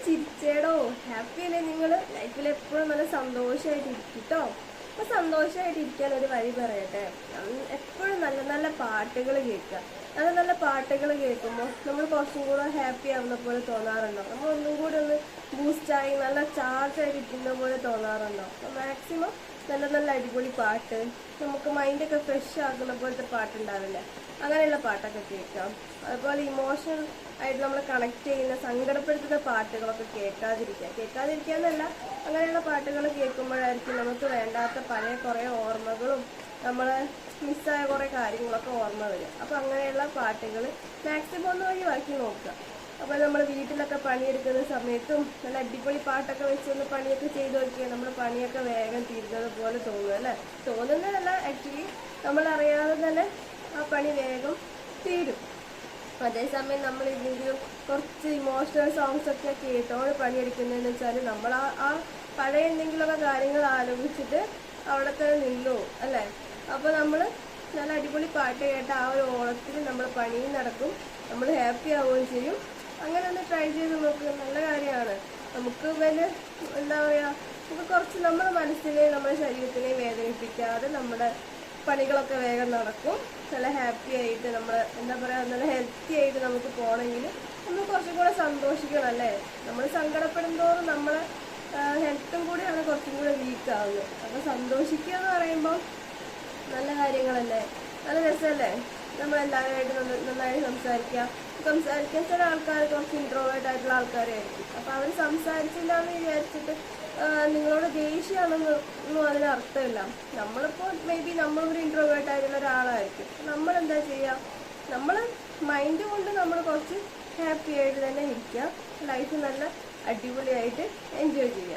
ചിരിച്ചേടോ, happy അല്ലേ നിങ്ങൾ? ലൈഫിൽ എപ്പോഴും നല്ല സന്തോഷമായിട്ട് ഇരിക്കട്ടോ. അപ്പൊ സന്തോഷമായിട്ട് ഇരിക്കാൻ ഒരു വഴി പറയട്ടെ. എപ്പോഴും നല്ല നല്ല പാട്ടുകൾ കേൾക്കുക. നല്ല നല്ല പാട്ടുകൾ കേൾക്കുമ്പോൾ നമ്മൾ കുറച്ചും കൂടെ ഹാപ്പി ആവുന്ന പോലെ തോന്നാറുണ്ടോ? നമ്മൾ ഒന്നും കൂടി ഒന്ന് ബൂസ്റ്റായി നല്ല ചാർജ് ആയിട്ട് ഇരിക്കുന്ന പോലെ തോന്നാറുണ്ടോ? അപ്പോൾ മാക്സിമം നല്ല നല്ല അടിപൊളി പാട്ട്, നമുക്ക് മൈൻഡൊക്കെ ഫ്രഷ് ആക്കുന്ന പോലത്തെ പാട്ടുണ്ടാവില്ലേ, അങ്ങനെയുള്ള പാട്ടൊക്കെ കേൾക്കാം. അതുപോലെ ഇമോഷണൽ ആയിട്ട് നമ്മൾ കണക്ട് ചെയ്യുന്ന സങ്കടപ്പെടുത്തുന്ന പാട്ടുകളൊക്കെ കേൾക്കാതിരിക്കുക എന്നല്ല, അങ്ങനെയുള്ള പാട്ടുകൾ കേൾക്കുമ്പോഴായിരിക്കും നമുക്ക് വേണ്ടാത്ത പഴയ കുറേ ഓർമ്മകളും നമ്മളെ മിസ്സായ കുറേ കാര്യങ്ങളൊക്കെ ഓർമ്മ വരും. അപ്പോൾ അങ്ങനെയുള്ള പാട്ടുകൾ മാക്സിമം ഒന്ന് ഒഴിവാക്കി നോക്കുക. അപ്പോൾ നമ്മൾ വീട്ടിലൊക്കെ പണിയെടുക്കുന്ന സമയത്തും നല്ല അടിപൊളി പാട്ടൊക്കെ വെച്ചൊന്ന് പണിയൊക്കെ ചെയ്ത് നോക്കിയാൽ നമ്മുടെ പണിയൊക്കെ വേഗം തീരുന്നത് പോലെ തോന്നും അല്ലേ? തോന്നുന്നതല്ല, ആക്ച്വലി നമ്മളറിയാതെ തന്നെ ആ പണി വേഗം തീരും. അതേസമയം നമ്മൾ എന്തെങ്കിലും കുറച്ച് ഇമോഷണൽ സോങ്സ് ഒക്കെ കേട്ടോട് പണിയെടുക്കുന്നതെന്ന് വെച്ചാൽ നമ്മൾ ആ പഴയ എന്തെങ്കിലുമൊക്കെ കാര്യങ്ങൾ ആലോചിച്ചിട്ട് അവിടെ തന്നെ നിന്നു അല്ലേ? അപ്പോൾ നമ്മൾ നല്ല അടിപൊളി പാട്ട് കേട്ട ആ ഒരു ഓളത്തിൽ നമ്മൾ പണിയും നടക്കും, നമ്മൾ ഹാപ്പി ആവുകയും ചെയ്യും. അങ്ങനെ ഒന്ന് ട്രൈ ചെയ്ത് നോക്കുക, നല്ല കാര്യമാണ്. നമുക്ക് വലിയ എന്താ പറയുക, നമുക്ക് കുറച്ച് നമ്മുടെ മനസ്സിനെയും നമ്മുടെ ശരീരത്തിനെയും വേദനിപ്പിക്കാതെ നമ്മുടെ പണികളൊക്കെ വേഗം നടക്കും. നല്ല ഹാപ്പി ആയിട്ട് നമ്മൾ എന്താ പറയുക, നല്ല ഹെൽത്തി ആയിട്ട് നമുക്ക് പോകണമെങ്കിൽ നമ്മൾ കുറച്ചും കൂടെ സന്തോഷിക്കണം അല്ലേ? നമ്മൾ സങ്കടപ്പെടുന്തോറും നമ്മളെ ഹെൽത്തും കൂടിയാണ് കുറച്ചും കൂടെ വീക്ക് ആവുന്നത്. അപ്പോൾ സന്തോഷിക്കുക എന്ന് പറയുമ്പോൾ നല്ല കാര്യങ്ങളല്ലേ, നല്ല രസമല്ലേ? നമ്മളെല്ലാവരുമായിട്ട് നന്നായി സംസാരിക്കാൻ ചില ആൾക്കാർ കുറച്ച് ഇൻട്രോവേർട്ട് ആയിട്ടുള്ള ആൾക്കാരായിരിക്കും. അപ്പോൾ അവർ സംസാരിച്ചില്ല എന്ന് വിചാരിച്ചിട്ട് നിങ്ങളോട് ദേഷ്യമാണെന്നൊന്നും അതിന് അർത്ഥമില്ല. നമ്മളിപ്പോൾ മേ ബി നമ്മളൊരു ഇൻട്രോവേർട്ട് ആയിട്ടുള്ള ഒരാളായിരിക്കും. നമ്മളെന്താ ചെയ്യുക, നമ്മൾ മൈൻഡ് കൊണ്ട് നമ്മൾ കുറച്ച് ഹാപ്പി ആയിട്ട് തന്നെ ഇരിക്കുക, ലൈഫ് നല്ല അടിപൊളിയായിട്ട് എൻജോയ് ചെയ്യുക.